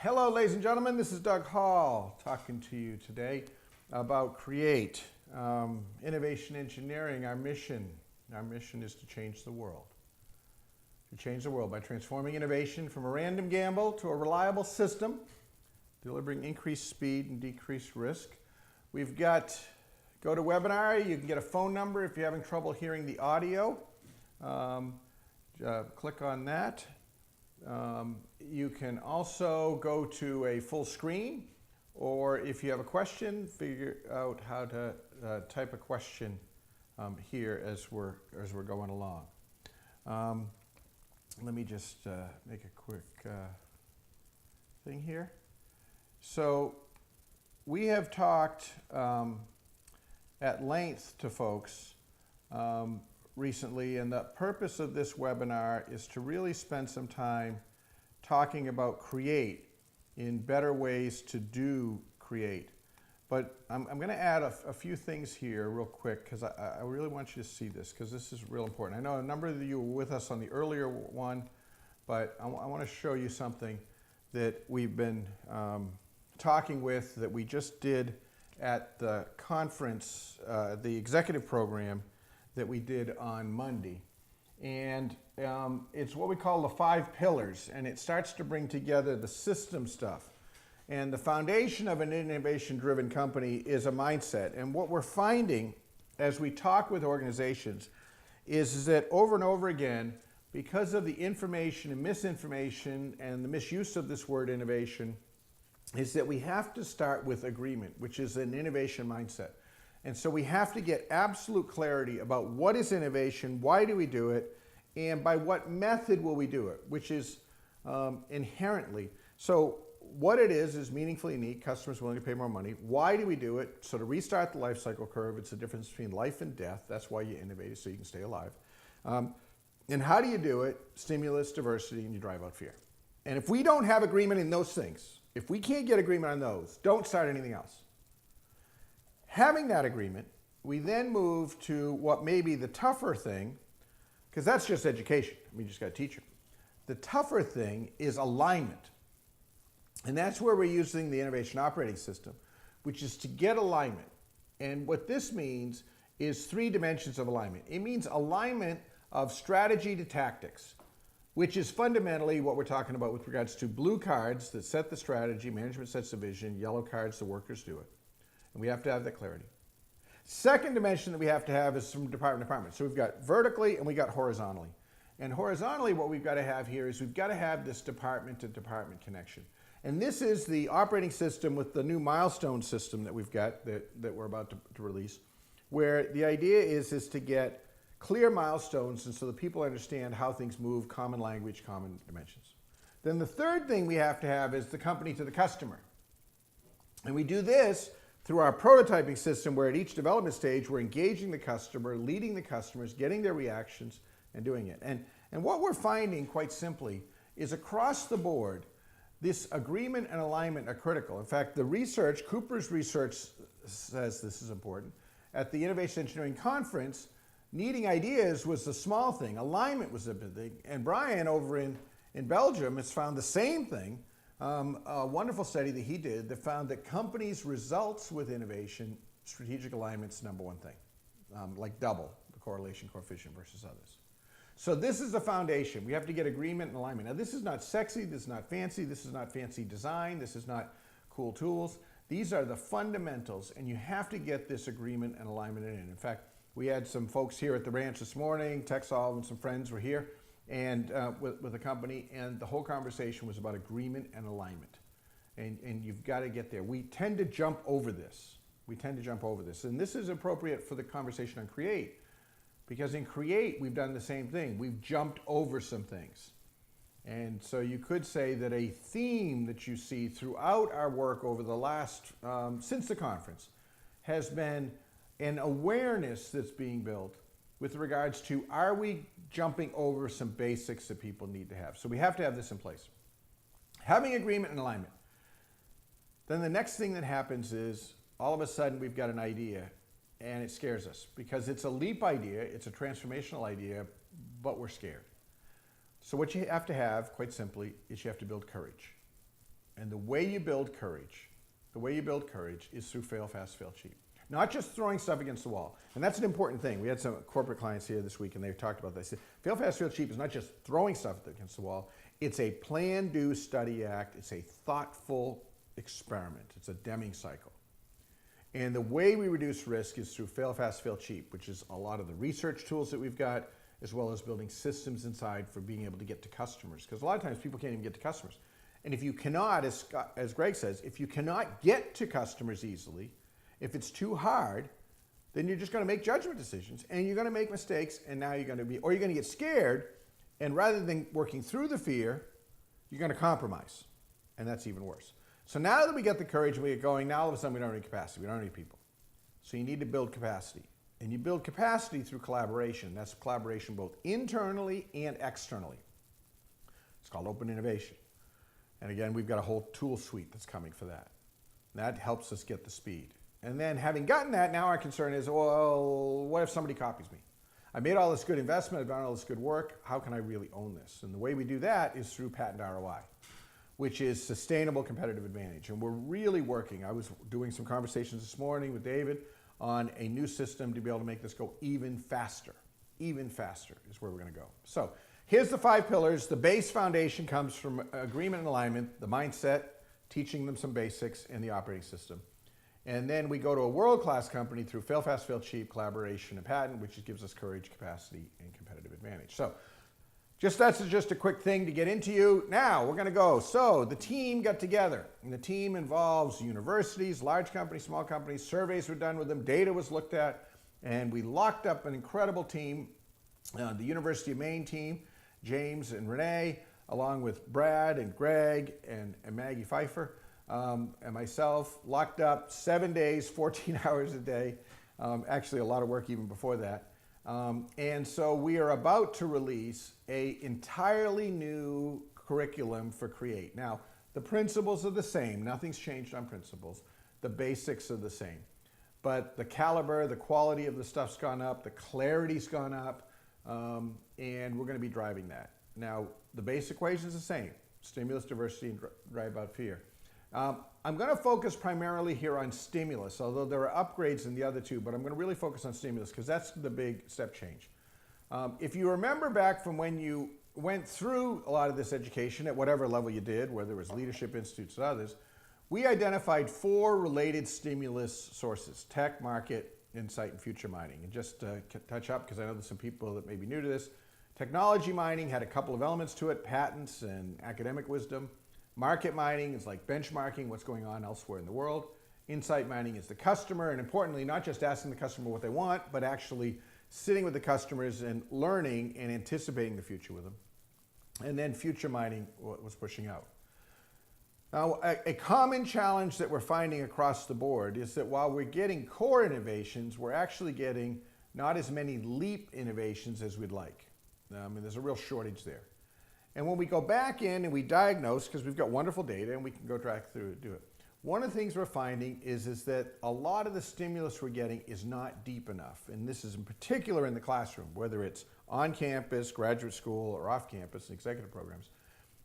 Hello, ladies and gentlemen. This is Doug Hall talking to you today about Create, innovation engineering. Our mission is to change the world. To change the world by transforming innovation from a random gamble to a reliable system, delivering increased speed and decreased risk. We've got GoToWebinar. You can get a phone number if you're having trouble hearing the audio. Click on that. You can also go to a full screen, or if you have a question, figure out how to type a question here as we're going along. Let me just make a quick thing here. So we have talked at length to folks recently, and the purpose of this webinar is to really spend some time talking about Create in better ways to do Create. But I'm going to add a few things here real quick because I really want you to see this because this is real important. I know a number of you were with us on the earlier one, but I want to show you something that we've been talking with that we just did at the conference, the executive program that we did on Monday. And it's what we call the 5 pillars, and it starts to bring together the system stuff. And the foundation of an innovation-driven company is a mindset. And what we're finding as we talk with organizations is that over and over again, because of the information and misinformation and the misuse of this word innovation, is that we have to start with agreement, which is an innovation mindset. And so we have to get absolute clarity about what is innovation, why do we do it, and by what method will we do it, which is inherently. So what it is meaningfully unique, customers willing to pay more money. Why do we do it? So to restart the life cycle curve, it's the difference between life and death. That's why you innovate, so you can stay alive. And how do you do it? Stimulus, diversity, and you drive out fear. And if we don't have agreement in those things, if we can't get agreement on those, don't start anything else. Having that agreement, we then move to what may be the tougher thing, because that's just education. We just got to teach them. The tougher thing is alignment. And that's where we're using the innovation operating system, which is to get alignment. And what this means is 3 dimensions of alignment. It means alignment of strategy to tactics, which is fundamentally what we're talking about with regards to blue cards that set the strategy, management sets the vision, yellow cards, the workers do it. And we have to have that clarity. Second dimension that we have to have is from department to department. So we've got vertically and we got horizontally. And horizontally what we've got to have here is we've got to have this department to department connection. And this is the operating system with the new milestone system that we've got that we're about to release, where the idea is to get clear milestones and so that people understand how things move, common language, common dimensions. Then the third thing we have to have is the company to the customer. And we do this through our prototyping system, where at each development stage we're engaging the customer, leading the customers, getting their reactions, and doing it. And what we're finding, quite simply, is across the board, this agreement and alignment are critical. In fact, the research, Cooper's research says this is important. At the Innovation Engineering Conference, needing ideas was the small thing. Alignment was the big thing. And Brian over in Belgium has found the same thing. A wonderful study that he did that found that companies' results with innovation, strategic alignment's #1 thing, like double the correlation coefficient versus others. So this is the foundation. We have to get agreement and alignment. Now this is not sexy, this is not fancy, this is not fancy design, this is not cool tools. These are the fundamentals, and you have to get this agreement and alignment in. In fact, we had some folks here at the ranch this morning, TechSolve and some friends were here, and with a company, and the whole conversation was about agreement and alignment. And you've got to get there. We tend to jump over this. And this is appropriate for the conversation on Create, because in Create, we've done the same thing. We've jumped over some things. And so you could say that a theme that you see throughout our work over the last, since the conference, has been an awareness that's being built with regards to, are we jumping over some basics that people need to have? So we have to have this in place. Having agreement and alignment. Then the next thing that happens is all of a sudden we've got an idea and it scares us because it's a leap idea, it's a transformational idea, but we're scared. So what you have to have, quite simply, is you have to build courage. And the way you build courage is through fail fast, fail cheap. Not just throwing stuff against the wall. And that's an important thing. We had some corporate clients here this week and they've talked about this. Fail fast, fail cheap is not just throwing stuff against the wall. It's a plan, do, study, act. It's a thoughtful experiment. It's a Deming cycle. And the way we reduce risk is through fail fast, fail cheap, which is a lot of the research tools that we've got, as well as building systems inside for being able to get to customers. Because a lot of times people can't even get to customers. And if you cannot, as Greg says, if you cannot get to customers easily, if it's too hard, then you're just going to make judgment decisions and you're going to make mistakes, and now you're going to get scared, and rather than working through the fear, you're going to compromise, and that's even worse. So now that we get the courage and we get going, now all of a sudden we don't have any capacity, we don't have any people. So you need to build capacity, and you build capacity through collaboration. That's collaboration both internally and externally. It's called open innovation. And again, we've got a whole tool suite that's coming for that. That helps us get the speed. And then having gotten that, now our concern is, well, what if somebody copies me? I made all this good investment, I've done all this good work, how can I really own this? And the way we do that is through patent ROI, which is sustainable competitive advantage. And we're really working. I was doing some conversations this morning with David on a new system to be able to make this go even faster. Even faster is where we're going to go. So here's the 5 pillars. The base foundation comes from agreement and alignment, the mindset, teaching them some basics, and the operating system. And then we go to a world-class company through fail fast, fail cheap, collaboration, and patent, which gives us courage, capacity, and competitive advantage. So that's just a quick thing to get into you. Now we're going to go. So the team got together, and the team involves universities, large companies, small companies. Surveys were done with them, data was looked at, and we locked up an incredible team, the University of Maine team, James and Renee, along with Brad and Greg and Maggie Pfeiffer. And myself, locked up 7 days, 14 hours a day. Actually, a lot of work even before that. And so we are about to release an entirely new curriculum for Create. Now, the principles are the same. Nothing's changed on principles. The basics are the same. But the caliber, the quality of the stuff's gone up, the clarity's gone up, and we're going to be driving that. Now, the base equation is the same. Stimulus, diversity, and drive out fear. I'm going to focus primarily here on stimulus, although there are upgrades in the other two, but I'm going to really focus on stimulus because that's the big step change. If you remember back from when you went through a lot of this education at whatever level you did, whether it was leadership institutes or others, we identified 4 related stimulus sources: tech, market, insight, and future mining. And just to touch up, because I know there's some people that may be new to this, technology mining had a couple of elements to it: patents and academic wisdom. Market mining is like benchmarking what's going on elsewhere in the world. Insight mining is the customer, and importantly, not just asking the customer what they want, but actually sitting with the customers and learning and anticipating the future with them. And then future mining was pushing out. Now, a common challenge that we're finding across the board is that while we're getting core innovations, we're actually getting not as many leap innovations as we'd like. And there's a real shortage there. And when we go back in and we diagnose, because we've got wonderful data and we can go track through it, do it. One of the things we're finding is that a lot of the stimulus we're getting is not deep enough. And this is in particular in the classroom, whether it's on campus, graduate school, or off campus, executive programs.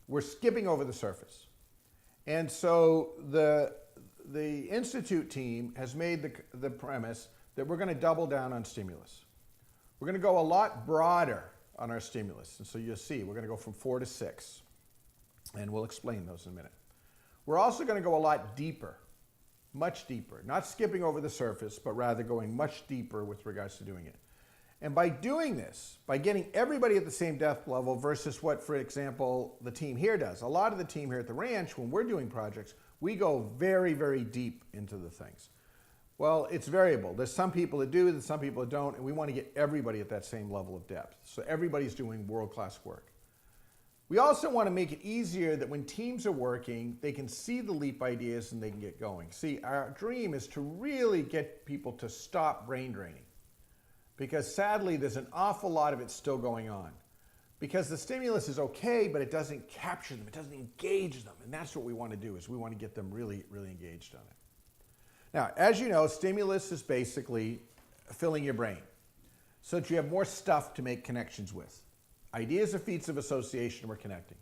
We're skipping over the surface. And so the Institute team has made the premise that we're going to double down on stimulus. We're going to go a lot broader on our stimulus. And so you'll see, we're going to go from 4 to 6. And we'll explain those in a minute. We're also going to go a lot deeper, much deeper. Not skipping over the surface, but rather going much deeper with regards to doing it. And by doing this, by getting everybody at the same depth level versus what, for example, the team here does. A lot of the team here at the ranch, when we're doing projects, we go very, very deep into the things. Well, it's variable. There's some people that do, there's some people that don't, and we want to get everybody at that same level of depth. So everybody's doing world-class work. We also want to make it easier that when teams are working, they can see the leap ideas and they can get going. See, our dream is to really get people to stop brain draining. Because sadly, there's an awful lot of it still going on. Because the stimulus is okay, but it doesn't capture them, it doesn't engage them. And that's what we want to do, is we want to get them really, really engaged on it. Now, as you know, stimulus is basically filling your brain so that you have more stuff to make connections with. Ideas are feats of association, we're connecting.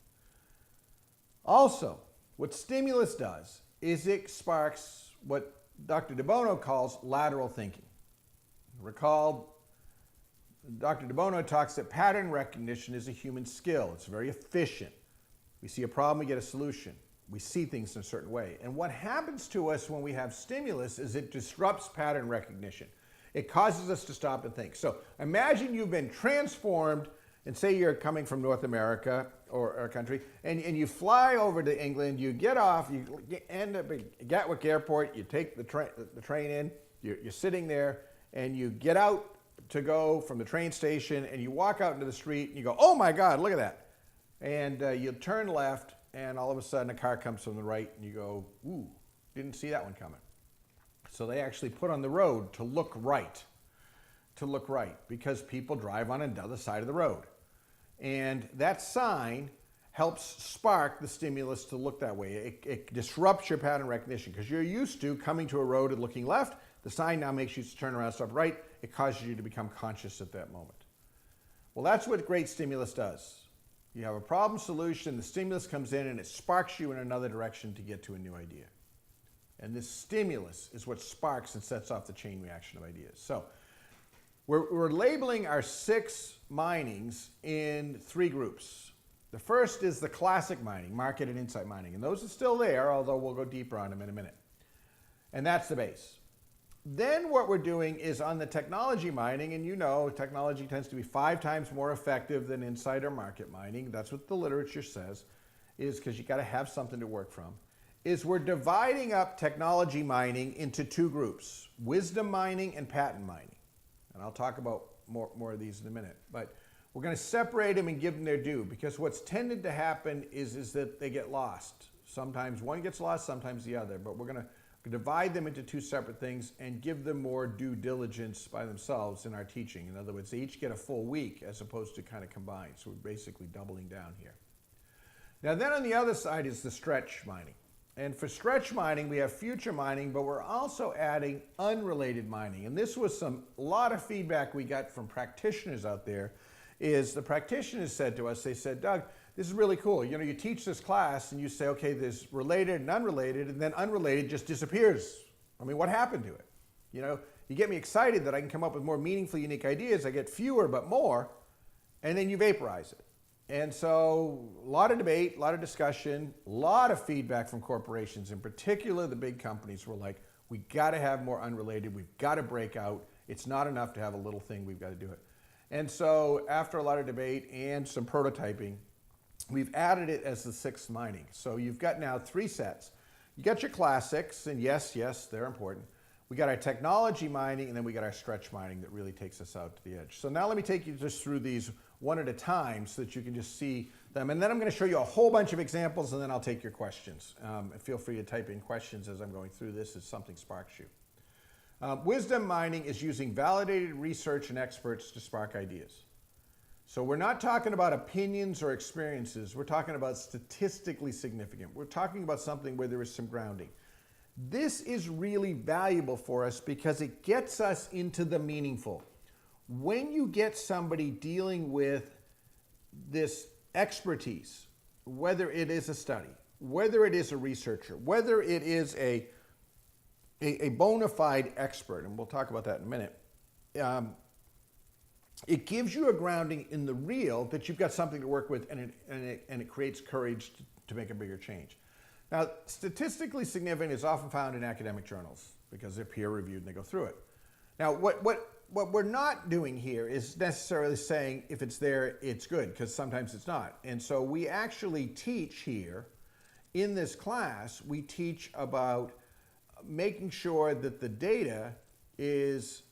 Also, What stimulus does is it sparks what Dr. De Bono calls lateral thinking. Recall, Dr. De Bono talks that pattern recognition is a human skill. It's very efficient. We see a problem, we get a solution. We see things in a certain way. And what happens to us when we have stimulus is it disrupts pattern recognition. It causes us to stop and think. So imagine you've been transformed, and say you're coming from North America or a country, and you fly over to England, you get off, you end up at Gatwick Airport, you take the train in, you're sitting there, and you get out to go from the train station, and you walk out into the street, and you go, oh my God, look at that. And you turn left, and all of a sudden a car comes from the right, and you go, ooh, didn't see that one coming. So they actually put on the road to look right, because people drive on another side of the road. And that sign helps spark the stimulus to look that way. It disrupts your pattern recognition because you're used to coming to a road and looking left. The sign now makes you turn around and stop right. It causes you to become conscious at that moment. Well, that's what great stimulus does. You have a problem solution, the stimulus comes in and it sparks you in another direction to get to a new idea. And this stimulus is what sparks and sets off the chain reaction of ideas. So we're labeling our 6 minings in 3 groups. The first is the classic mining, market and insight mining. And those are still there, although we'll go deeper on them in a minute. And that's the base. Then what we're doing is on the technology mining, and you know technology tends to be 5 times more effective than insight or market mining. That's what the literature says, is because you got to have something to work from. Is we're dividing up technology mining into 2 groups, wisdom mining and patent mining. And I'll talk about more of these in a minute. But we're going to separate them and give them their due, because what's tended to happen is that they get lost. Sometimes one gets lost, sometimes the other. But we're going to divide them into 2 separate things and give them more due diligence by themselves in our teaching. In other words, they each get a full week as opposed to kind of combined. So we're basically doubling down here. Now then on the other side is the stretch mining. And for stretch mining, we have future mining, but we're also adding unrelated mining. And this was a lot of feedback we got from practitioners out there, is the practitioners said to us, they said, Doug, this is really cool. You know, you teach this class and you say, okay, there's related and then unrelated just disappears. I mean, what happened to it? You know, you get me excited that I can come up with more meaningful, unique ideas. I get fewer, but more, and then you vaporize it. And so a lot of debate, a lot of discussion, a lot of feedback from corporations. In particular, the big companies were like, we got to have more unrelated. We've got to break out. It's not enough to have a little thing. We've got to do it. And so after a lot of debate and some prototyping, we've added it as the 6th mining. So you've got now 3 sets. You got your classics, and yes, they're important. We got our technology mining, and then we got our stretch mining that really takes us out to the edge. So now let me take you just through these one at a time so that you can just see them. And then I'm going to show you a whole bunch of examples, and then I'll take your questions. And feel free to type in questions as I'm going through this if something sparks you. Wisdom mining is using validated research and experts to spark ideas. So we're not talking about opinions or experiences. We're talking about statistically significant. We're talking about something where there is some grounding. This is really valuable for us because it gets us into the meaningful. When you get somebody dealing with this expertise, whether it is a study, whether it is a researcher, whether it is a bona fide expert, and we'll talk about that in a minute, it gives you a grounding in the real that you've got something to work with, and it creates courage to make a bigger change. Now, statistically significant is often found in academic journals because they're peer-reviewed and they go through it. Now, what we're not doing here is necessarily saying if it's there, it's good, because sometimes it's not. And so we actually teach here in this class, we teach about making sure that the data is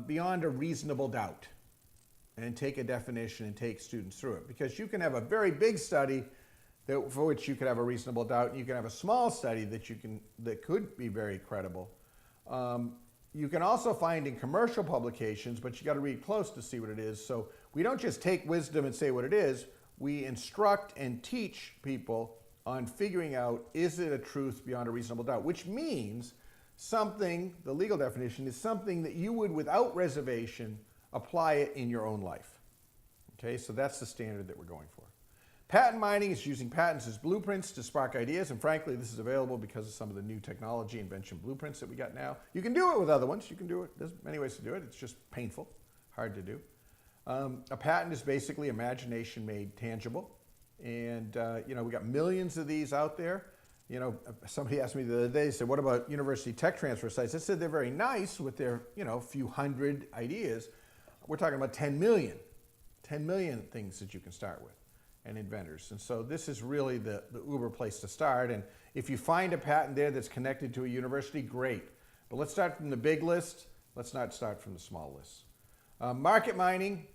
beyond a reasonable doubt, and take a definition and take students through it. Because you can have a very big study for which you could have a reasonable doubt, and you can have a small study that could be very credible. You can also find in commercial publications, but you got to read close to see what it is. So we don't just take wisdom and say what it is. We instruct and teach people on figuring out, is it a truth beyond a reasonable doubt? Which means something, the legal definition, is something that you would, without reservation, apply it in your own life. Okay, so that's the standard that we're going for. Patent mining is using patents as blueprints to spark ideas, and frankly, this is available because of some of the new technology invention blueprints that we got now. You can do it with other ones. You can do it. There's many ways to do it. It's just painful, hard to do. A patent is basically imagination made tangible, and you know, we got millions of these out there. You know, somebody asked me the other day, said, what about university tech transfer sites? I said they're very nice with their, you know, few hundred ideas. We're talking about 10 million things that you can start with, and inventors. And so this is really the uber place to start. And if you find a patent there that's connected to a university, great. But let's start from the big list. Let's not start from the small list. Market mining,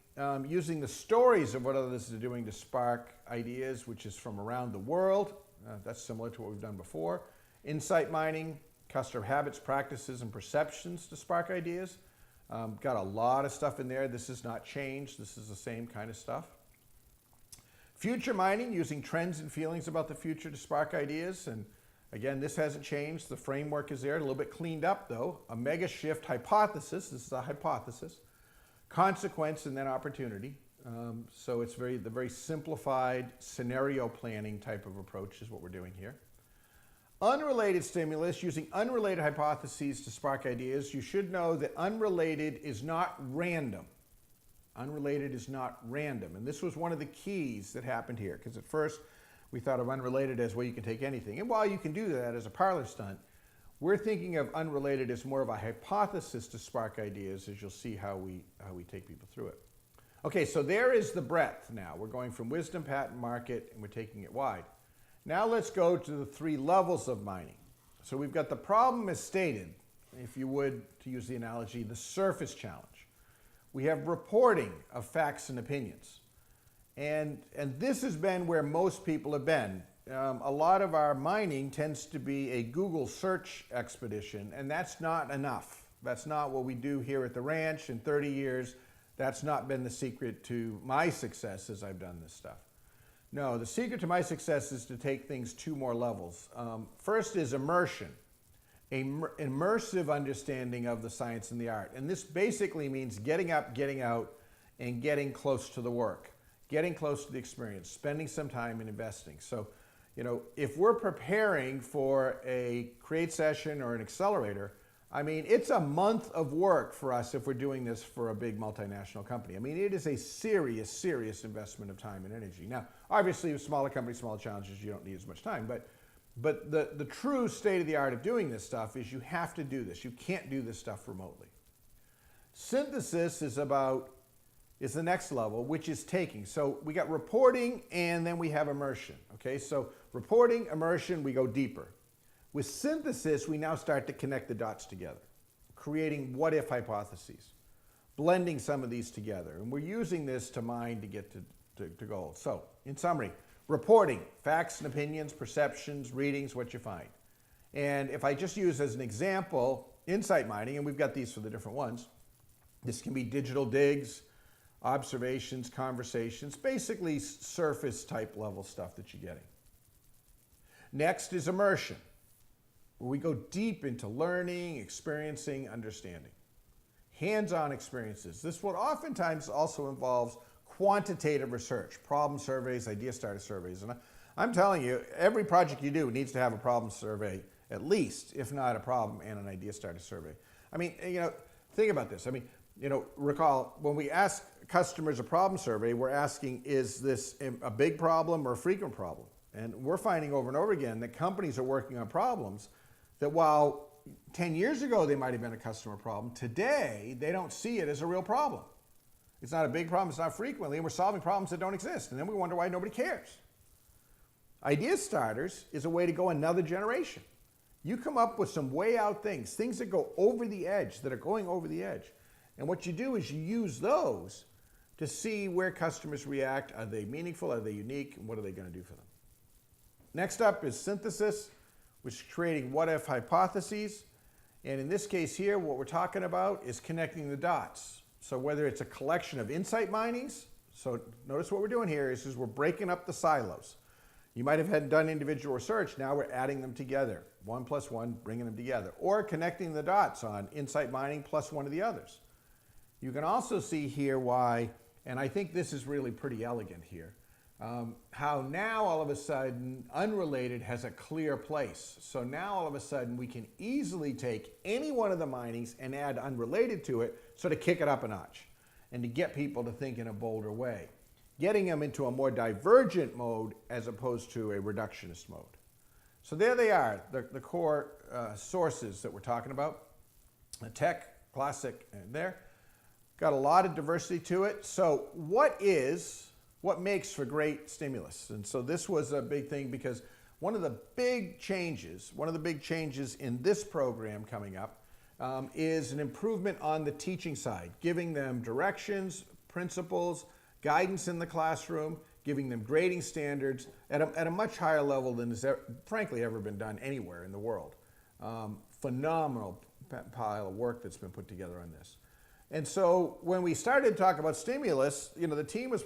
using the stories of what others are doing to spark ideas, which is from around the world. That's similar to what we've done before. Insight mining, customer habits, practices, and perceptions to spark ideas. Got a lot of stuff in there. This has not changed. This is the same kind of stuff. Future mining, using trends and feelings about the future to spark ideas. And again, this hasn't changed. The framework is there, a little bit cleaned up though. A mega shift hypothesis, this is a hypothesis. Consequence and then opportunity. So it's the very simplified scenario planning type of approach is what we're doing here. Unrelated stimulus, using unrelated hypotheses to spark ideas. You should know that unrelated is not random. Unrelated is not random. And this was one of the keys that happened here, because at first we thought of unrelated as, well, you can take anything. And while you can do that as a parlor stunt, we're thinking of unrelated as more of a hypothesis to spark ideas, as you'll see how we take people through it. Okay, so there is the breadth now. We're going from wisdom, patent, market, and we're taking it wide. Now let's go to the 3 levels of mining. So we've got the problem as stated, if you would, to use the analogy, the surface challenge. We have reporting of facts and opinions. And this has been where most people have been. A lot of our mining tends to be a Google search expedition, and that's not enough. That's not what we do here at the ranch in 30 years. That's not been the secret to my success as I've done this stuff. No, the secret to my success is to take things 2 more levels. First is immersion, an immersive understanding of the science and the art. And this basically means getting up, getting out, and getting close to the work, getting close to the experience, spending some time and investing. So, you know, if we're preparing for a create session or an accelerator, I mean, it's a month of work for us if we're doing this for a big multinational company. I mean, it is a serious, serious investment of time and energy. Now, obviously, with smaller companies, smaller challenges, you don't need as much time. But the true state of the art of doing this stuff is you have to do this. You can't do this stuff remotely. Synthesis is the next level, which is taking. So we got reporting, and then we have immersion. Okay, so reporting, immersion, we go deeper. With synthesis, we now start to connect the dots together, creating what-if hypotheses, blending some of these together. And we're using this to mine to get to gold. So, in summary, reporting, facts and opinions, perceptions, readings, what you find. And if I just use as an example, insight mining, and we've got these for the different ones, this can be digital digs, observations, conversations, basically surface type level stuff that you're getting. Next is immersion, where we go deep into learning, experiencing, understanding. Hands-on experiences. This one oftentimes also involves quantitative research, problem surveys, idea starter surveys. And I'm telling you, every project you do needs to have a problem survey, at least, if not a problem and an idea starter survey. I mean, you know, think about this. I mean, you know, recall, when we ask customers a problem survey, we're asking, is this a big problem or a frequent problem? And we're finding over and over again that companies are working on problems that while 10 years ago they might have been a customer problem, today they don't see it as a real problem. It's not a big problem, it's not frequently, and we're solving problems that don't exist. And then we wonder why nobody cares. Idea starters is a way to go another generation. You come up with some way out things that go over the edge, that are going over the edge. And what you do is you use those to see where customers react. Are they meaningful? Are they unique? And what are they going to do for them? Next up is synthesis, which is creating what-if hypotheses. And in this case here, what we're talking about is connecting the dots. So whether it's a collection of insight minings, so notice what we're doing here is we're breaking up the silos. You might have done individual research, now we're adding them together. 1 + 1, bringing them together. Or connecting the dots on insight mining plus one of the others. You can also see here why, and I think this is really pretty elegant here, How now all of a sudden unrelated has a clear place. So now all of a sudden we can easily take any one of the minings and add unrelated to it, so to kick it up a notch and to get people to think in a bolder way, getting them into a more divergent mode as opposed to a reductionist mode. So there they are, the core sources that we're talking about. The tech, classic, and there. Got a lot of diversity to it. So what makes for great stimulus? And so this was a big thing, because one of the big changes in this program coming up is an improvement on the teaching side, giving them directions, principles, guidance in the classroom, giving them grading standards at a much higher level than has frankly ever been done anywhere in the world. Phenomenal pile of work that's been put together on this. And so when we started to talk about stimulus, the team was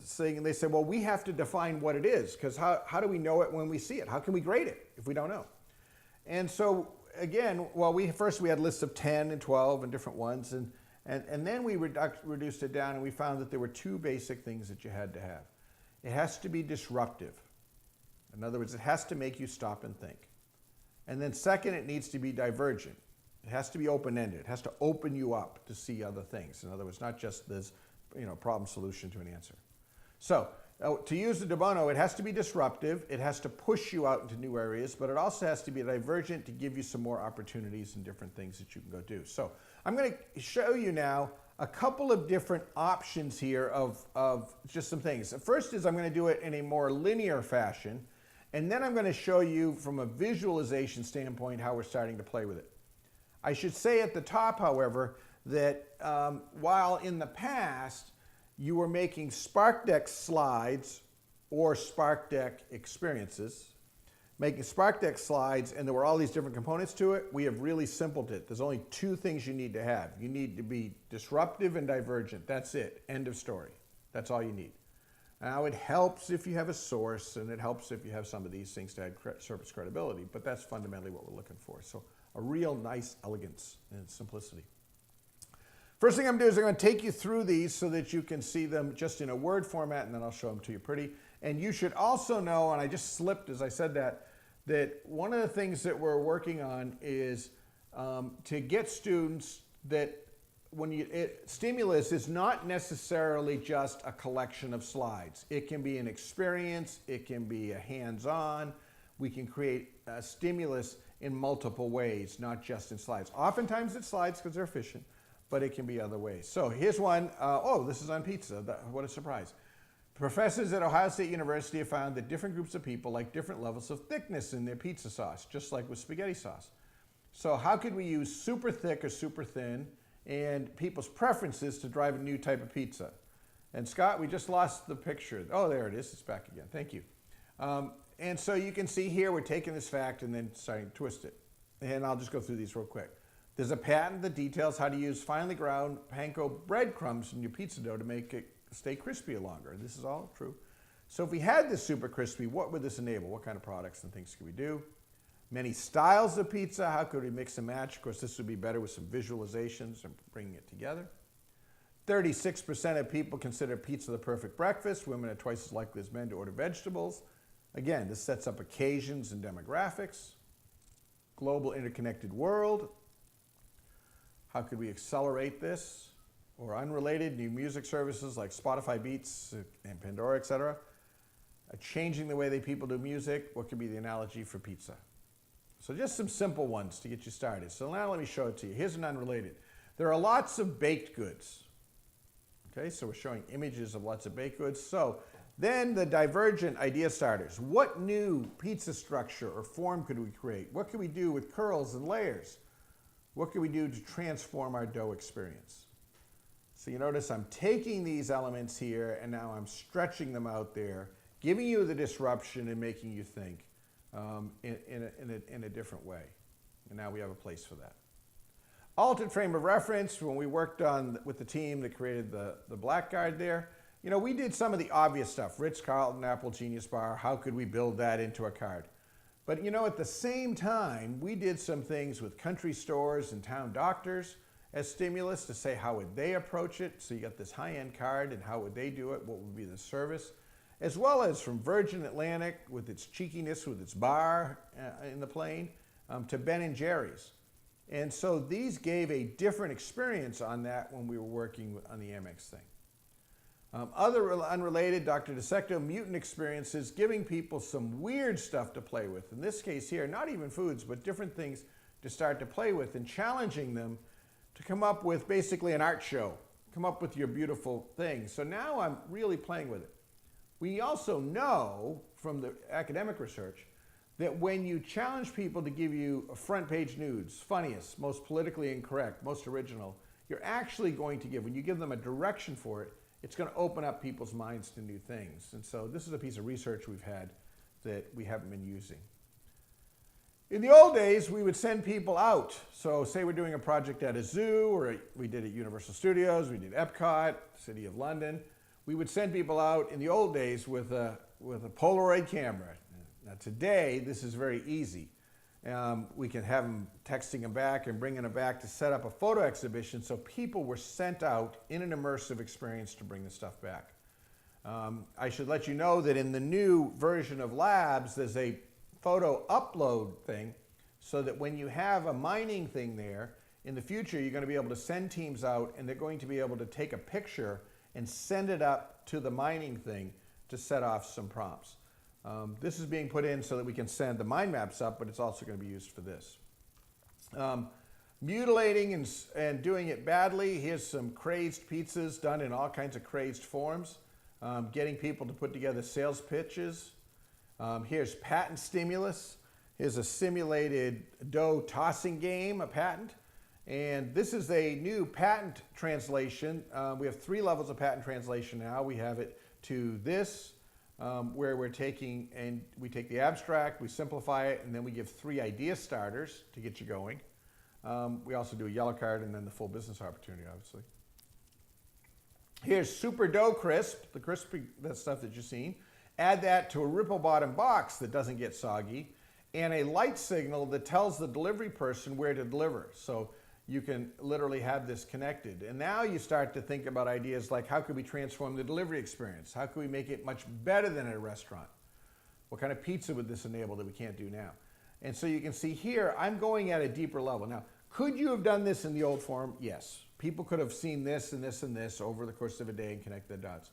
saying, and they said, well, we have to define what it is, because how do we know it when we see it? How can we grade it if we don't know? And so again, well, we had lists of 10 and 12 and different ones, and then we reduced it down, and we found that there were two basic things that you had to have. It has to be disruptive. In other words, it has to make you stop and think. And then second, it needs to be divergent. It has to be open-ended. It has to open you up to see other things. In other words, not just this, problem solution to an answer. So to use the de Bono, it has to be disruptive. It has to push you out into new areas, but it also has to be divergent to give you some more opportunities and different things that you can go do. So I'm going to show you now a couple of different options here of just some things. The first is I'm going to do it in a more linear fashion, and then I'm going to show you from a visualization standpoint how we're starting to play with it. I should say at the top, however, that while in the past you were making SparkDeck slides or SparkDeck experiences, making SparkDeck slides, and there were all these different components to it, we have really simplified it. There's only two things you need to have. You need to be disruptive and divergent. That's it. End of story. That's all you need. Now, it helps if you have a source, and it helps if you have some of these things to add surface credibility, but that's fundamentally what we're looking for. So a real nice elegance and simplicity. First thing I'm going to do is I'm going to take you through these so that you can see them just in a word format, and then I'll show them to you pretty. And you should also know, and I just slipped as I said that one of the things that we're working on is to get students that stimulus is not necessarily just a collection of slides. It can be an experience. It can be a hands-on. We can create a stimulus in multiple ways, not just in slides. Oftentimes it's slides because they're efficient, but it can be other ways. So here's one. This is on pizza. What a surprise. Professors at Ohio State University have found that different groups of people like different levels of thickness in their pizza sauce, just like with spaghetti sauce. So how could we use super thick or super thin and people's preferences to drive a new type of pizza? And Scott, we just lost the picture. Oh, there it is. It's back again. Thank you. And so you can see here we're taking this fact and then starting to twist it. And I'll just go through these real quick. There's a patent that details how to use finely ground panko breadcrumbs in your pizza dough to make it stay crispy longer. This is all true. So if we had this super crispy, what would this enable? What kind of products and things could we do? Many styles of pizza. How could we mix and match? Of course, this would be better with some visualizations and bringing it together. 36% of people consider pizza the perfect breakfast. Women are twice as likely as men to order vegetables. Again, this sets up occasions and demographics. Global interconnected world. How could we accelerate this? Or unrelated, new music services like Spotify Beats and Pandora, etc. Changing the way that people do music. What could be the analogy for pizza? So just some simple ones to get you started. So now let me show it to you. Here's an unrelated. There are lots of baked goods. Okay, so we're showing images of lots of baked goods. So then the divergent idea starters. What new pizza structure or form could we create? What could we do with curls and layers? What could we do to transform our dough experience? So you notice I'm taking these elements here and now I'm stretching them out there, giving you the disruption and making you think in a different way. And now we have a place for that. Altered frame of reference, when we worked on with the team that created the Blackguard there, we did some of the obvious stuff. Ritz-Carlton, Apple Genius Bar, how could we build that into a card? But at the same time, we did some things with country stores and town doctors as stimulus to say how would they approach it. So you got this high-end card and how would they do it? What would be the service? as well as from Virgin Atlantic with its cheekiness, with its bar in the plane, to Ben and Jerry's. And so these gave a different experience on that when we were working on the Amex thing. Other unrelated, Dr. DeSecto, mutant experiences, giving people some weird stuff to play with. In this case here, not even foods, but different things to start to play with and challenging them to come up with basically an art show. Come up with your beautiful thing. So now I'm really playing with it. We also know from the academic research that when you challenge people to give you front page news, funniest, most politically incorrect, most original, you're actually going to give, when you give them a direction for it, it's going to open up people's minds to new things. And so this is a piece of research we've had that we haven't been using. In the old days, we would send people out. So say we're doing a project at a zoo, or we did at Universal Studios, we did Epcot, City of London. We would send people out in the old days with a Polaroid camera. Now today, this is very easy. We can have them texting them back and bringing them back to set up a photo exhibition, so people were sent out in an immersive experience to bring the stuff back. I should let you know that in the new version of Labs, there's a photo upload thing, so that when you have a mining thing there, in the future you're going to be able to send teams out and they're going to be able to take a picture and send it up to the mining thing to set off some prompts. This is being put in so that we can send the mind maps up, but it's also going to be used for this. Mutilating and doing it badly. Here's some crazed pizzas done in all kinds of crazed forms. Getting people to put together sales pitches. Here's patent stimulus. Here's a simulated dough tossing game, a patent. And this is a new patent translation. We have 3 levels of patent translation now. We have it to this, where we take the abstract, we simplify it, and then we give 3 idea starters to get you going. We also do a yellow card and then the full business opportunity, obviously. Here's Super Dough Crisp, the crispy that stuff that you've seen. Add that to a ripple bottom box that doesn't get soggy, and a light signal that tells the delivery person where to deliver. So you can literally have this connected. And now you start to think about ideas like, how could we transform the delivery experience? How could we make it much better than at a restaurant? What kind of pizza would this enable that we can't do now? And so you can see here, I'm going at a deeper level. Now, could you have done this in the old form? Yes. People could have seen this and this and this over the course of a day and connect the dots.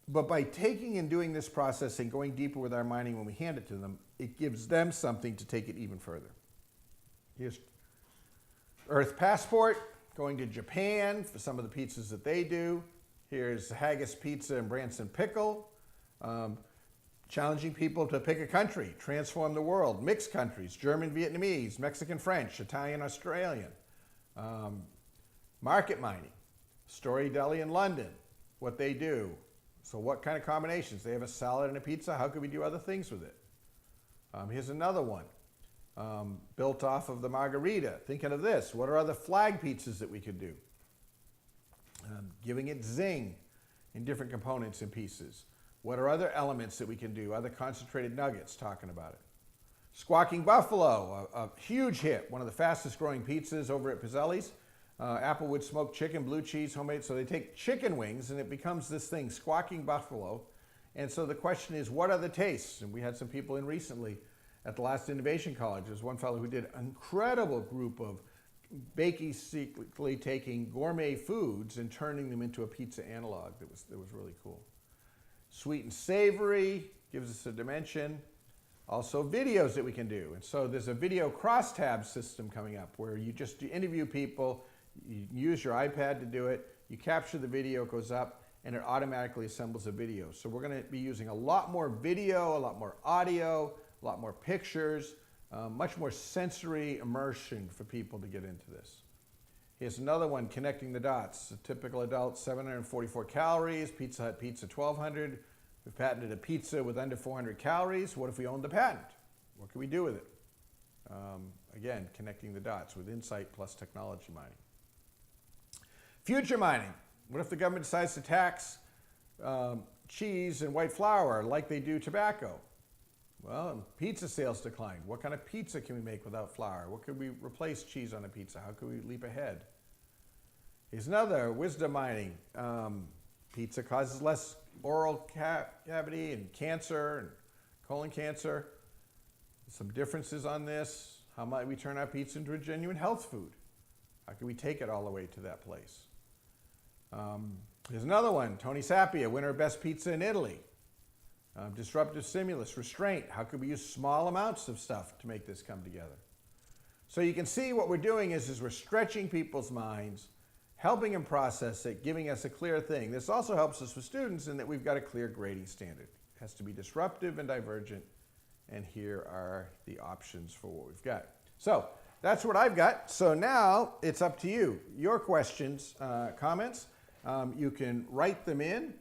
But by taking and doing this process and going deeper with our mining when we hand it to them, it gives them something to take it even further. Here's Earth Passport, going to Japan for some of the pizzas that they do. Here's Haggis Pizza and Branson Pickle. Challenging people to pick a country, transform the world, mixed countries, German, Vietnamese, Mexican, French, Italian, Australian. Market mining, Story Deli in London, what they do. So what kind of combinations? They have a salad and a pizza. How could we do other things with it? Here's another one. Built off of the margarita. Thinking of this, what are other flag pizzas that we could do? Giving it zing in different components and pieces. What are other elements that we can do? Other concentrated nuggets, talking about it. Squawking Buffalo, a huge hit, one of the fastest growing pizzas over at Pizzelli's. Applewood smoked chicken, blue cheese, homemade. So they take chicken wings and it becomes this thing, Squawking Buffalo. And so the question is, what are the tastes? And we had some people in recently at the last Innovation College. There's one fellow who did an incredible group of basically taking gourmet foods and turning them into a pizza analog that was really cool. Sweet and savory gives us a dimension. Also videos that we can do. And so there's a video crosstab system coming up where you just interview people, you use your iPad to do it, you capture the video, it goes up, and it automatically assembles a video. So we're going to be using a lot more video, a lot more audio, a lot more pictures, much more sensory immersion for people to get into this. Here's another one, connecting the dots. A typical adult, 744 calories, Pizza Hut pizza, 1,200. We've patented a pizza with under 400 calories. What if we owned the patent? What can we do with it? Again, connecting the dots with insight plus technology mining. Future mining. What if the government decides to tax cheese and white flour like they do tobacco? Well, pizza sales declined. What kind of pizza can we make without flour? What could we replace cheese on a pizza? How could we leap ahead? Here's another, wisdom mining. Pizza causes less oral cavity and cancer and colon cancer. Some differences on this. How might we turn our pizza into a genuine health food? How can we take it all the way to that place? Here's another one. Tony Sappia, winner of Best Pizza in Italy. Disruptive stimulus, restraint. How could we use small amounts of stuff to make this come together? So you can see what we're doing is we're stretching people's minds, helping them process it, giving us a clear thing. This also helps us with students in that we've got a clear grading standard. It has to be disruptive and divergent, and here are the options for what we've got. So that's what I've got. So now it's up to you. Your questions, comments, you can write them in.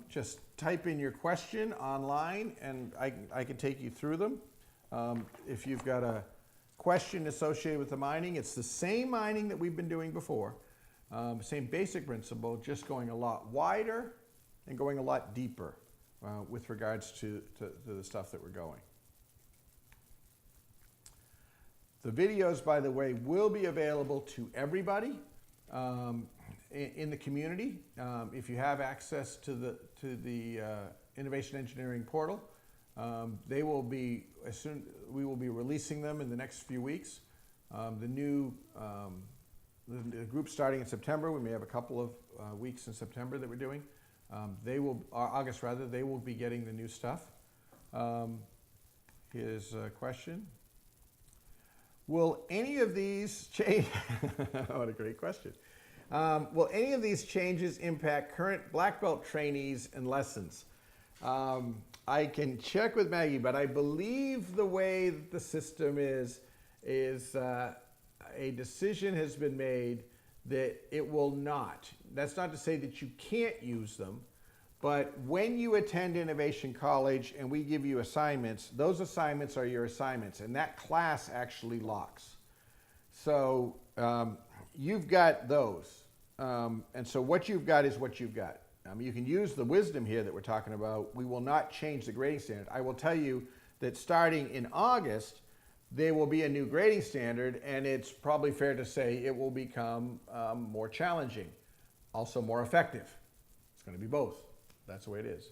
Just type in your question online, and I can take you through them. If you've got a question associated with the mining, it's the same mining that we've been doing before. Same basic principle, just going a lot wider and going a lot deeper with regards to the stuff that we're going. The videos, by the way, will be available to everybody in the community. If you have access to the Innovation Engineering portal, they will be, we will be releasing them in the next few weeks. The group starting in September, we may have a couple of weeks in September that we're doing. August rather, they will be getting the new stuff. Here's a question. Will any of these change? What a great question. Will any of these changes impact current black belt trainees and lessons? I can check with Maggie, but I believe the way that the system is a decision has been made that it will not. That's not to say that you can't use them, but when you attend Innovation College and we give you assignments, those assignments are your assignments, and that class actually locks. So you've got those. And so what you've got is what you've got. You can use the wisdom here that we're talking about. We will not change the grading standard. I will tell you that starting in August, there will be a new grading standard, and it's probably fair to say it will become more challenging, also more effective. It's going to be both. That's the way it is.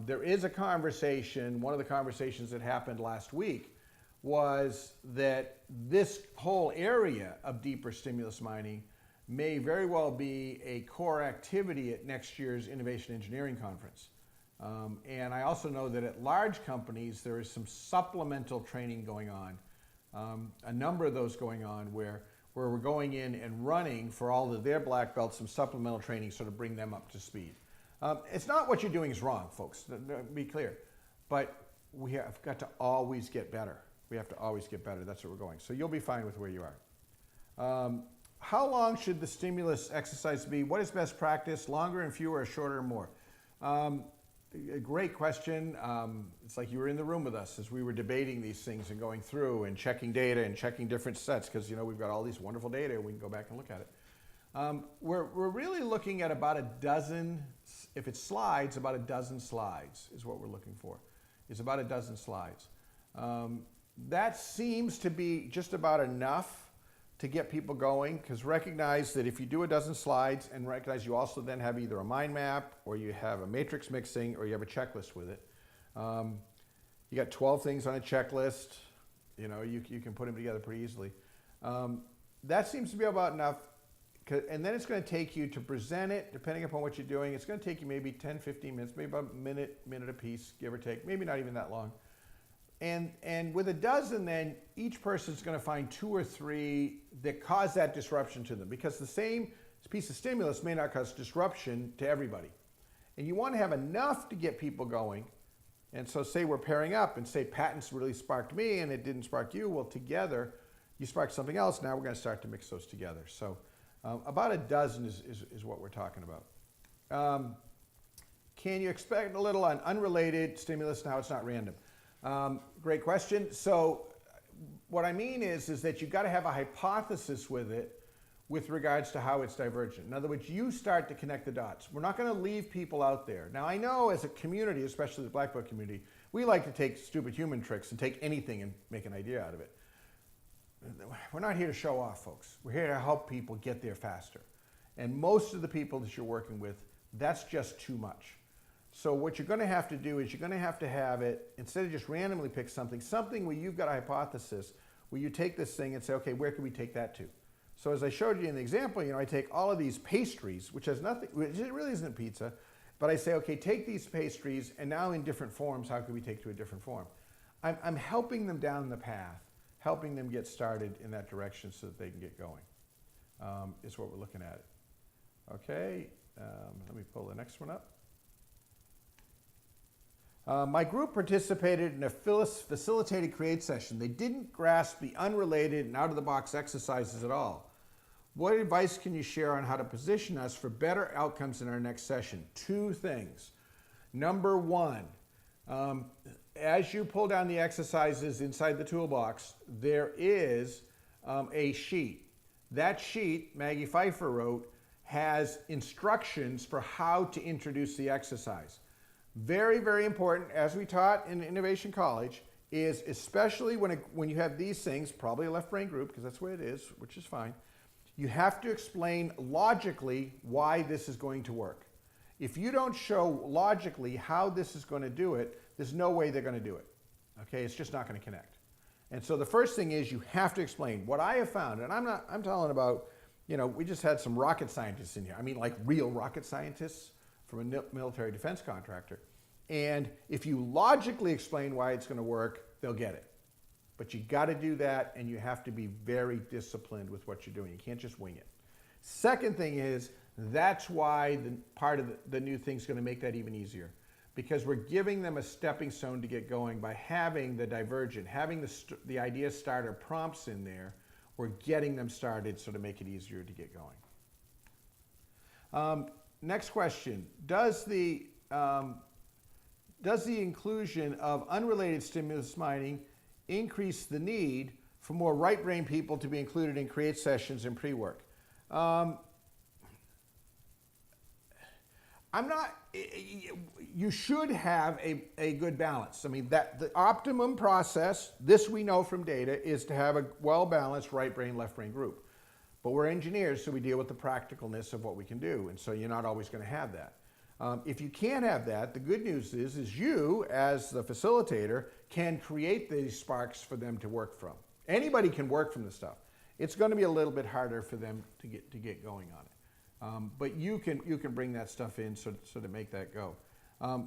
There is a conversation, one of the conversations that happened last week was that this whole area of deeper stimulus mining may very well be a core activity at next year's Innovation Engineering Conference. And I also know that at large companies, there is some supplemental training going on, a number of those going on where we're going in and running for all of their black belts, some supplemental training sort of bring them up to speed. It's not what you're doing is wrong, folks, be clear, but we have got to always get better. We have to always get better. That's where we're going. So you'll be fine with where you are. How long should the stimulus exercise be? What is best practice? Longer and fewer, or shorter and more? A great question. It's like you were in the room with us as we were debating these things and going through and checking data and checking different sets because, you know, we've got all these wonderful data and we can go back and look at it. We're really looking at about a dozen, if it's slides, about a dozen slides is what we're looking for. It's about a dozen slides. That seems to be just about enough to get people going, because recognize that if you do a dozen slides and recognize you also then have either a mind map or you have a matrix mixing or you have a checklist with it. You got 12 things on a checklist, you know, you can put them together pretty easily. That seems to be about enough, and then it's going to take you to present it, depending upon what you're doing, it's going to take you maybe 10, 15 minutes, maybe about a minute a piece, give or take, maybe not even that long. And with a dozen, then each person's going to find 2 or 3 that cause that disruption to them, because the same piece of stimulus may not cause disruption to everybody. And you want to have enough to get people going. And so say we're pairing up and say patents really sparked me and it didn't spark you. Well, together you sparked something else. Now we're going to start to mix those together. So about a dozen is what we're talking about. Can you expect a little on unrelated stimulus? Now it's not random. Great question. So what I mean is that you've got to have a hypothesis with it with regards to how it's divergent. In other words, you start to connect the dots. We're not going to leave people out there. Now, I know as a community, especially the black belt community, we like to take stupid human tricks and take anything and make an idea out of it. We're not here to show off, folks. We're here to help people get there faster. And most of the people that you're working with that's just too much. So what you're going to have to do is you're going to have it, instead of just randomly pick something where you've got a hypothesis, where you take this thing and say, okay, where can we take that to? So as I showed you in the example, I take all of these pastries, which has nothing, which really isn't pizza, but I say, okay, take these pastries, and now in different forms, how can we take to a different form? I'm helping them down the path, helping them get started in that direction so that they can get going, is what we're looking at. Okay, let me pull the next one up. My group participated in a facilitated create session. They didn't grasp the unrelated and out-of-the-box exercises at all. What advice can you share on how to position us for better outcomes in our next session? 2 things. Number 1, as you pull down the exercises inside the toolbox, there is a sheet. That sheet, Maggie Pfeiffer wrote, has instructions for how to introduce the exercise. Very, very important, as we taught in Innovation College, is especially when you have these things, probably a left brain group, because that's the way it is, which is fine, you have to explain logically why this is going to work. If you don't show logically how this is going to do it, there's no way they're going to do it. Okay, it's just not going to connect. And so the first thing is you have to explain. What I have found, and I'm telling about, we just had some rocket scientists in here. I mean, like real rocket scientists from a military defense contractor. And if you logically explain why it's going to work, they'll get it. But you got to do that, and you have to be very disciplined with what you're doing. You can't just wing it. Second thing is, that's why part of the new thing is going to make that even easier. Because we're giving them a stepping stone to get going by having the divergent, having the idea starter prompts in there. We're getting them started so to make it easier to get going. Next question, does the inclusion of unrelated stimulus mining increase the need for more right brain people to be included in create sessions and pre-work? You should have a good balance. I mean, that the optimum process, this we know from data, is to have a well-balanced right brain, left brain group. But we're engineers, so we deal with the practicalness of what we can do, and so you're not always going to have that. If you can't have that, the good news is you, as the facilitator, can create these sparks for them to work from. Anybody can work from this stuff. It's going to be a little bit harder for them to get going on it. But you can bring that stuff in so to make that go.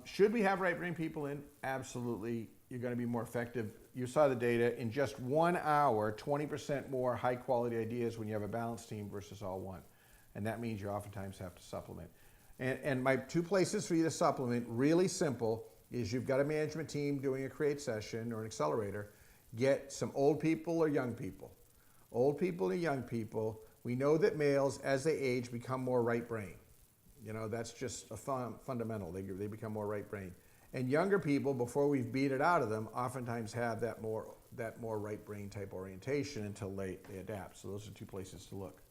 Should we have right brain people in? Absolutely. You're going to be more effective. You saw the data. In just 1 hour, 20% more high quality ideas when you have a balanced team versus all one. And that means you oftentimes have to supplement. And my 2 places for you to supplement, really simple, is you've got a management team doing a create session or an accelerator. Get some old people or young people. Old people and young people. We know that males, as they age, become more right brain. That's just a fundamental. They become more right brain. And younger people, before we've beat it out of them, oftentimes have that more right brain type orientation until they adapt. So those are 2 places to look.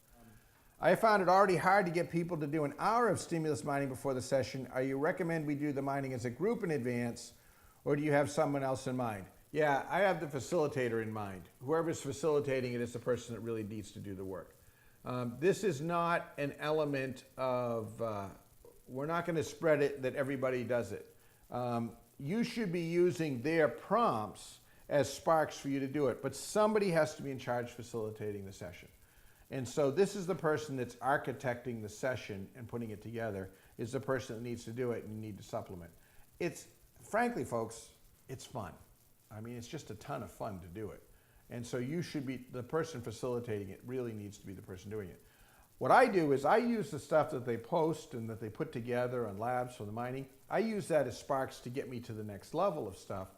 I found it already hard to get people to do an hour of stimulus mining before the session. Are you recommend we do the mining as a group in advance, or do you have someone else in mind? Yeah, I have the facilitator in mind. Whoever's facilitating it is the person that really needs to do the work. This is not an element of, we're not going to spread it that everybody does it. You should be using their prompts as sparks for you to do it, but somebody has to be in charge facilitating the session. And so this is the person that's architecting the session and putting it together, is the person that needs to do it, and you need to supplement. Frankly, folks, it's fun. I mean, it's just a ton of fun to do it. And so you should be, the person facilitating it really needs to be the person doing it. What I do is I use the stuff that they post and that they put together on labs for the mining. I use that as sparks to get me to the next level of stuff,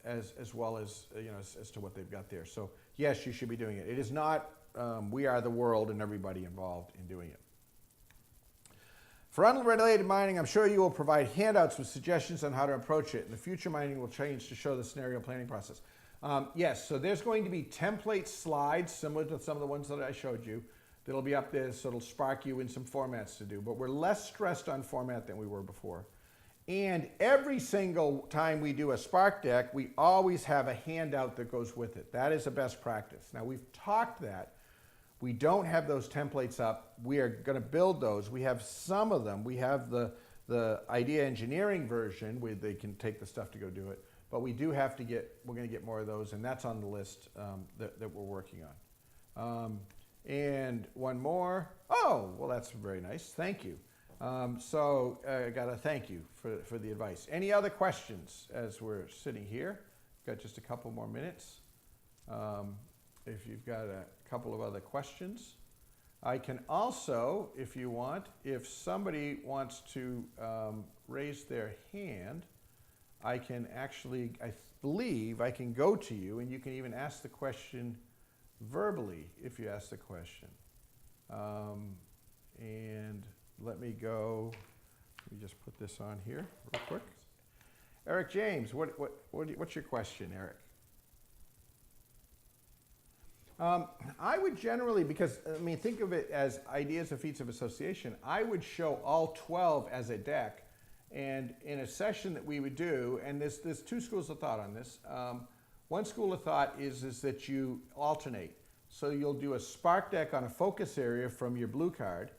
as well as, as to what they've got there. So yes, you should be doing it. It is not, we are the world and everybody involved in doing it. For unrelated mining, I'm sure you will provide handouts with suggestions on how to approach it, and the future mining will change to show the scenario planning process. Yes, so there's going to be template slides similar to some of the ones that I showed you that'll be up there, so it'll spark you in some formats to do, but we're less stressed on format than we were before. And every single time we do a Spark deck, we always have a handout that goes with it. That is a best practice. Now, we've talked that. We don't have those templates up. We are going to build those. We have some of them. We have the idea engineering version where they can take the stuff to go do it. But we do have to we're going to get more of those, and that's on the list that we're working on. And one more. Oh, well, that's very nice. Thank you. So I got to thank you for the advice. Any other questions as we're sitting here? Got just a couple more minutes. If you've got a couple of other questions. I can also, if you want, if somebody wants to raise their hand, I can actually, I believe I can go to you and you can even ask the question verbally if you ask the question. And let me just put this on here real quick. Eric James, what's your question, Eric? I would generally, because, I mean, think of it as ideas of feats of association. I would show all 12 as a deck, and in a session that we would do, and there's two schools of thought on this. One school of thought is that you alternate. So you'll do a spark deck on a focus area from your blue card,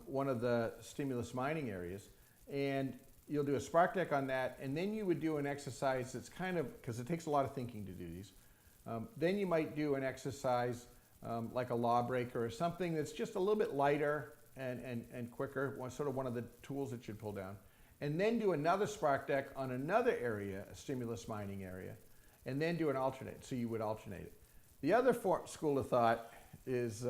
one of the stimulus mining areas, and you'll do a spark deck on that, and then you would do an exercise that's kind of, because it takes a lot of thinking to do these. Then you might do an exercise like a lawbreaker or something that's just a little bit lighter and quicker, sort of one of the tools that you'd pull down. And then do another spark deck on another area, a stimulus mining area, and then do an alternate, so you would alternate it. The other school of thought is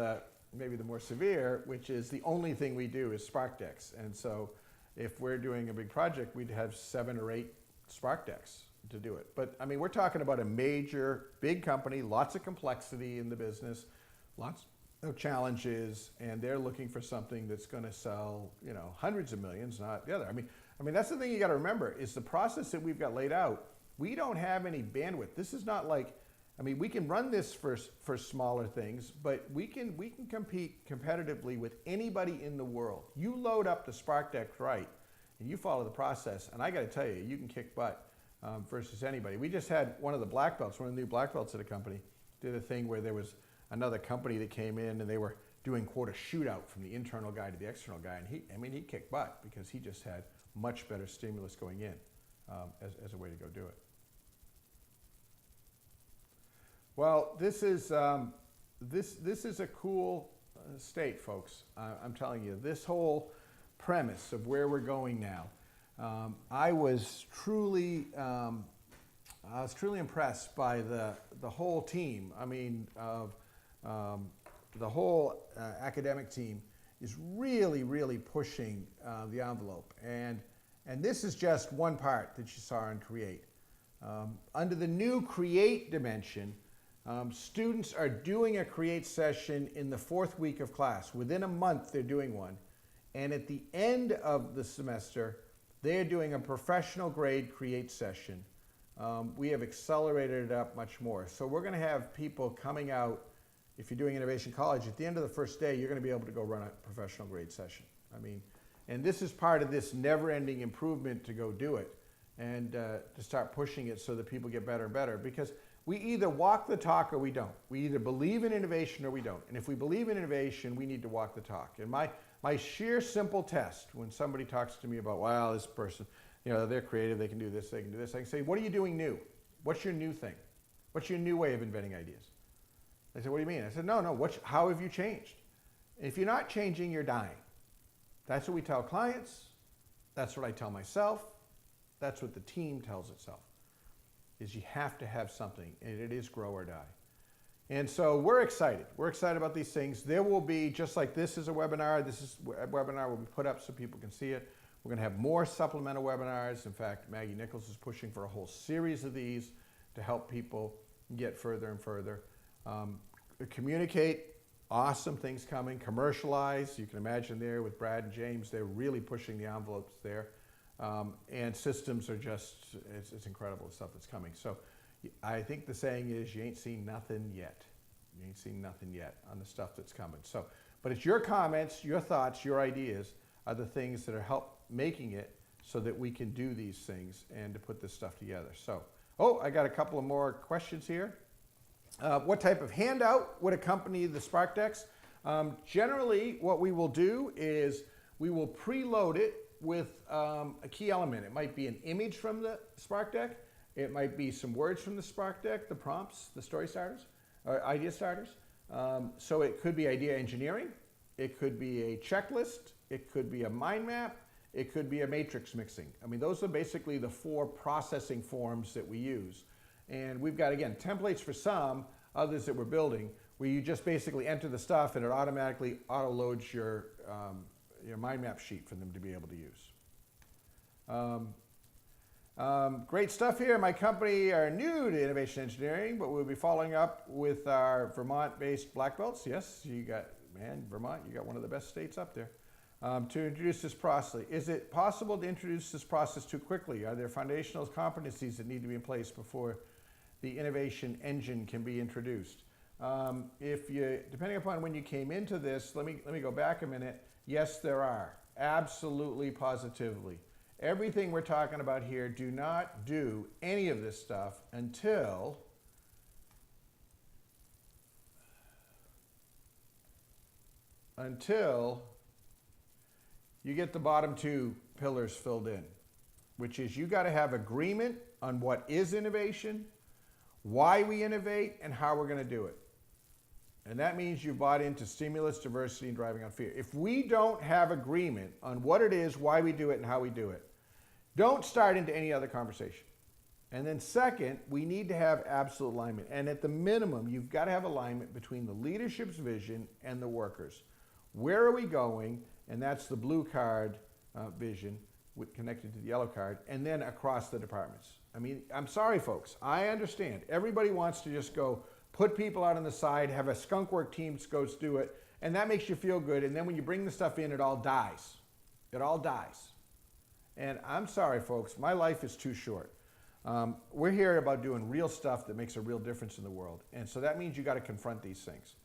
maybe the more severe, which is the only thing we do is spark decks. And so if we're doing a big project, we'd have 7 or 8 spark decks to do it. But I mean, we're talking about a major, big company, lots of complexity in the business, lots of challenges, and they're looking for something that's going to sell, you know, hundreds of millions, not the other. I mean, that's the thing you got to remember is the process that we've got laid out. We don't have any bandwidth. This is not like, I mean, we can run this for smaller things, but we can compete competitively with anybody in the world. You load up the spark deck right, and you follow the process, and I got to tell you, you can kick butt. Versus anybody. We just had one of the black belts, one of the new black belts at a company, did a thing where there was another company that came in and they were doing quote a shootout from the internal guy to the external guy, and he kicked butt because he just had much better stimulus going in as a way to go do it. Well, this is a cool state, folks. I'm telling you, this whole premise of where we're going now. I was truly impressed by the whole team. I mean, the whole academic team is really pushing the envelope. And this is just one part that you saw in Create. Under the new Create dimension, students are doing a Create session in the 4th week of class. Within a month, they're doing one. And at the end of the semester, they're doing a professional grade Create session. We have accelerated it up much more. So we're going to have people coming out, if you're doing Innovation College, at the end of the first day, you're going to be able to go run a professional grade session. I mean, and this is part of this never-ending improvement to go do it and to start pushing it so that people get better and better. Because we either walk the talk or we don't. We either believe in innovation or we don't. And if we believe in innovation, we need to walk the talk. And my sheer simple test when somebody talks to me about, wow, this person, you know, they're creative, they can do this, they can do this. I can say, what are you doing new? What's your new thing? What's your new way of inventing ideas? They said, what do you mean? I said, no, how have you changed? If you're not changing, you're dying. That's what we tell clients. That's what I tell myself. That's what the team tells itself, is you have to have something, and it is grow or die. And so we're excited. We're excited about these things. There will be, just like this is a webinar, a webinar will be put up so people can see it. We're going to have more supplemental webinars. In fact, Maggie Nichols is pushing for a whole series of these to help people get further and further. Communicate, awesome things coming. Commercialize, you can imagine there with Brad and James, they're really pushing the envelopes there. And systems are just, it's incredible the stuff that's coming. So I think the saying is, you ain't seen nothing yet. You ain't seen nothing yet on the stuff that's coming. So, but it's your comments, your thoughts, your ideas are the things that are help making it so that we can do these things and to put this stuff together. So, oh, I got a couple of more questions here. What type of handout would accompany the Spark decks? Generally, what we will do is we will preload it with a key element. It might be an image from the Spark deck. It might be some words from the Spark deck, the prompts, the story starters, or idea starters. So it could be idea engineering. It could be a checklist. It could be a mind map. It could be a matrix mixing. I mean, those are basically the 4 processing forms that we use. And we've got, again, templates for some, others that we're building, where you just basically enter the stuff and it automatically auto-loads your mind map sheet for them to be able to use. Great stuff here. My company are new to innovation engineering, but we'll be following up with our Vermont-based black belts. Yes, you got, man, Vermont, you got one of the best states up there. To introduce this process. Is it possible to introduce this process too quickly? Are there foundational competencies that need to be in place before the innovation engine can be introduced? Depending upon when you came into this, let me go back a minute. Yes, there are. Absolutely, positively. Everything we're talking about here, do not do any of this stuff until you get the bottom 2 pillars filled in, which is you got to have agreement on what is innovation, why we innovate, and how we're going to do it. And that means you bought into stimulus, diversity, and driving out fear. If we don't have agreement on what it is, why we do it, and how we do it, don't start into any other conversation. And then second, we need to have absolute alignment. And at the minimum, you've got to have alignment between the leadership's vision and the workers. Where are we going? And that's the blue card vision connected to the yellow card, and then across the departments. I mean, I'm sorry, folks. I understand. Everybody wants to just go put people out on the side, have a skunk work team go do it, and that makes you feel good. And then when you bring the stuff in, it all dies. It all dies. And I'm sorry, folks. My life is too short. We're here about doing real stuff that makes a real difference in the world. And so that means you got to confront these things.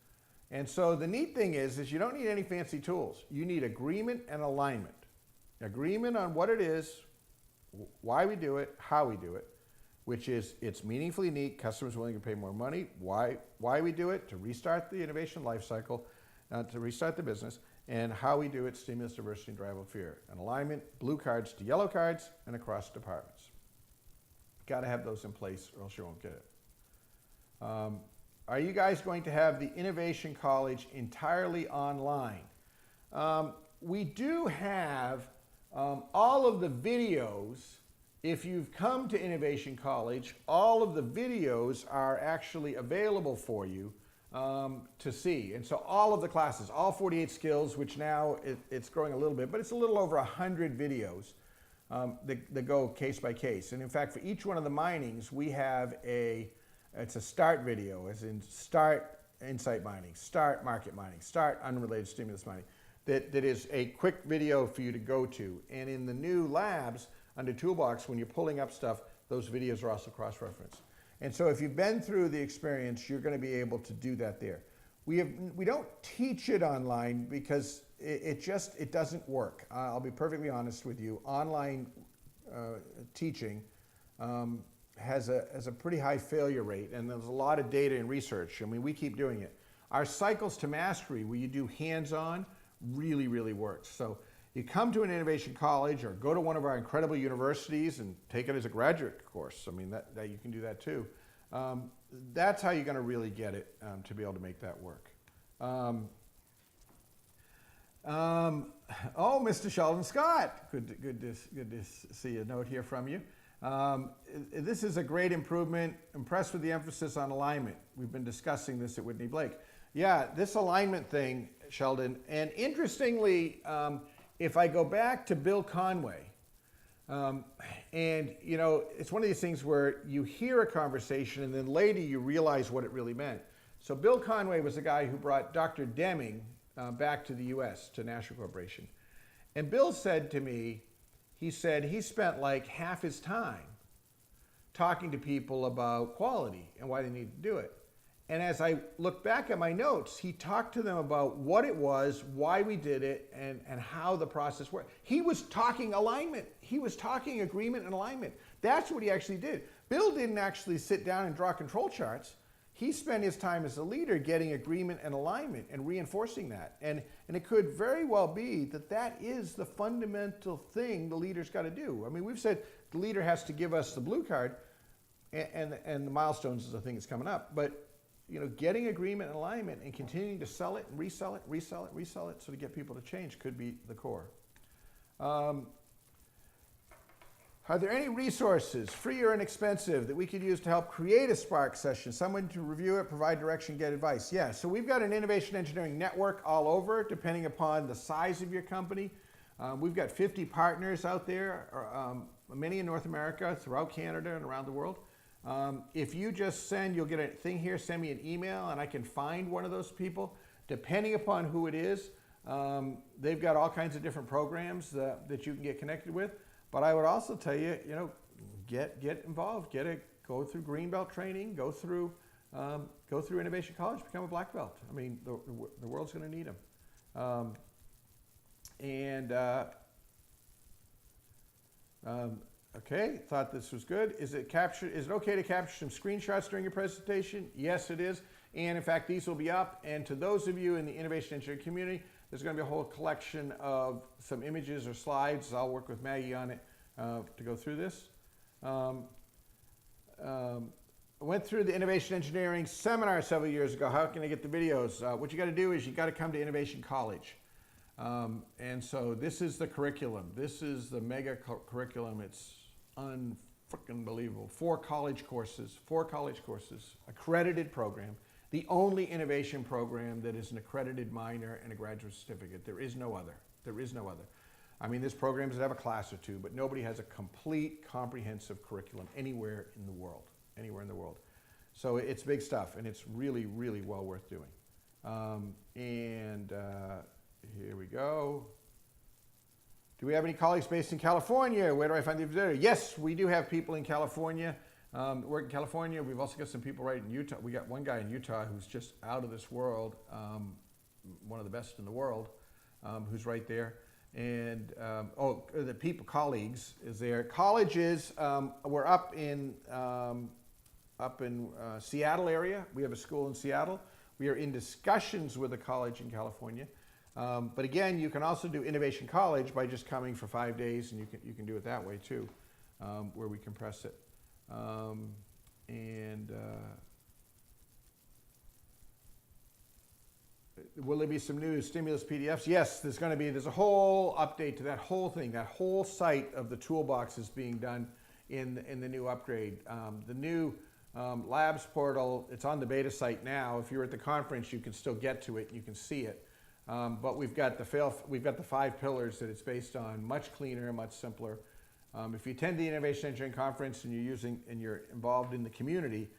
And so the neat thing is you don't need any fancy tools. You need agreement and alignment. Agreement on what it is, why we do it, how we do it, which is it's meaningfully unique, customers willing to pay more money, why we do it, to restart the innovation life cycle, to restart the business, and how we do it, stimulus, diversity, and drive out fear. And alignment, blue cards to yellow cards, and across departments. Got to have those in place or else you won't get it. Are you guys going to have the Innovation College entirely online? We do have all of the videos. If you've come to Innovation College, all of the videos are actually available for you to see. And so all of the classes, all 48 skills, which now it's growing a little bit, but it's a little over 100 videos that go case by case. And in fact, for each one of the minings, we have it's a start video, as in start insight mining, start market mining, start unrelated stimulus mining. That is a quick video for you to go to. And in the new labs, under Toolbox, when you're pulling up stuff, those videos are also cross-referenced. And so if you've been through the experience, you're going to be able to do that there. We don't teach it online because it doesn't work. I'll be perfectly honest with you. Online teaching has a pretty high failure rate, and there's a lot of data and research. I mean, we keep doing it. Our cycles to mastery, where you do hands-on, really, really works. So you come to an innovation college or go to one of our incredible universities and take it as a graduate course. I mean, that you can do that too. That's how you're going to really get it to be able to make that work. Oh, Mr. Sheldon Scott, good to see a note here from you. This is a great improvement. Impressed with the emphasis on alignment. We've been discussing this at Whitney Blake. Yeah, this alignment thing, Sheldon, and interestingly, if I go back to Bill Conway, and you know, it's one of these things where you hear a conversation and then later you realize what it really meant. So Bill Conway was the guy who brought Dr. Deming back to the US, to National Corporation. And Bill said to me, he said he spent like half his time talking to people about quality and why they need to do it. And as I look back at my notes, he talked to them about what it was, why we did it, and how the process worked. He was talking alignment. He was talking agreement and alignment. That's what he actually did. Bill didn't actually sit down and draw control charts. he spent his time as a leader getting agreement and alignment and reinforcing that. And it could very well be that that is the fundamental thing the leader's got to do. I mean, we've said the leader has to give us the blue card, and the milestones is the thing that's coming up. But, you know, getting agreement and alignment and continuing to sell it and resell it, resell it, resell it, so to get people to change could be the core. Are there any resources, free or inexpensive, that we could use to help create a Spark session? Someone to review it, provide direction, get advice. Yeah, so we've got an innovation engineering network all over, depending upon the size of your company. We've got 50 partners out there, many in North America, throughout Canada and around the world. If you just you'll get a thing here, send me an email, and I can find one of those people. Depending upon who it is, they've got all kinds of different programs that you can get connected with. But I would also tell you, you know, get involved, go through Greenbelt training, go through Innovation College, become a black belt. I mean, the world's going to need them. Okay, thought this was good. Is it okay to capture some screenshots during your presentation? Yes, it is. And in fact, these will be up. And to those of you in the innovation engineering community, there's going to be a whole collection of some images or slides. I'll work with Maggie on it to go through this. I went through the innovation engineering seminar several years ago. How can I get the videos? What you got to do is you got to come to Innovation College. And so this is the curriculum. This is the mega curriculum. It's unfreaking believable. 4 college courses, accredited program. The only innovation program that is an accredited minor and a graduate certificate. There is no other. There is no other. I mean, this program does have a class or two, but nobody has a complete, comprehensive curriculum anywhere in the world. Anywhere in the world. So it's big stuff, and it's really, really well worth doing. Here we go. Do we have any colleagues based in California? Where do I find the visitor? Yes, we do have people in California. Work in California. We've also got some people right in Utah. We got one guy in Utah who's just out of this world, one of the best in the world, who's right there. And the colleagues is there. Colleges, we're up in Seattle area. We have a school in Seattle. We are in discussions with a college in California. But again, you can also do Innovation College by just coming for 5 days, and you can do it that way too, where we compress it. Will there be some new stimulus PDFs? Yes, there's a whole update to that whole thing. That whole site of the toolbox is being done in the new upgrade. The new labs portal, it's on the beta site now. If you're at the conference, you can still get to it. You can see it. But we've got the 5 pillars that it's based on, much cleaner, much simpler. If you attend the Innovation Engineering Conference and you're involved in the community,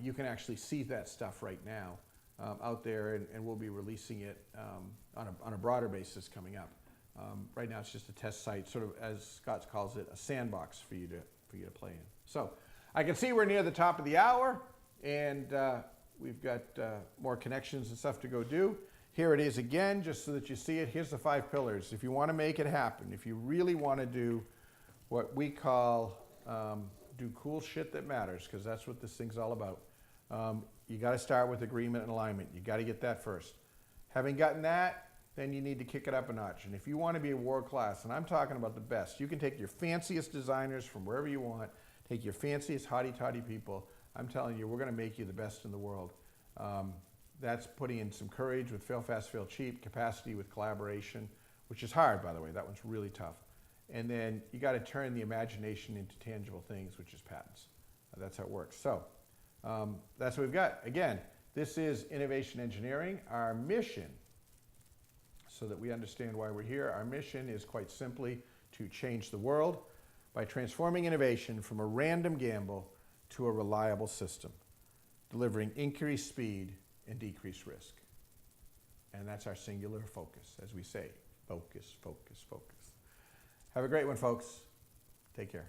you can actually see that stuff right now out there, and we'll be releasing it on a broader basis coming up. Right now, it's just a test site, sort of as Scott calls it, a sandbox for you to play in. So I can see we're near the top of the hour, and we've got more connections and stuff to go do. Here it is again, just so that you see it. Here's the 5 pillars. If you want to make it happen, if you really want to do what we call do cool shit that matters, because that's what this thing's all about. You got to start with agreement and alignment. You got to get that first. Having gotten that, then you need to kick it up a notch. And if you want to be a world class, and I'm talking about the best, you can take your fanciest designers from wherever you want, take your fanciest hotty-toddy people. I'm telling you, we're going to make you the best in the world. That's putting in some courage with fail fast, fail cheap, capacity with collaboration, which is hard, by the way. That one's really tough. And then you got to turn the imagination into tangible things, which is patents. That's how it works. So that's what we've got. Again, this is innovation engineering. Our mission, so that we understand why we're here, our mission is quite simply to change the world by transforming innovation from a random gamble to a reliable system, delivering increased speed and decreased risk. And that's our singular focus, as we say, focus, focus, focus. Have a great one, folks. Take care.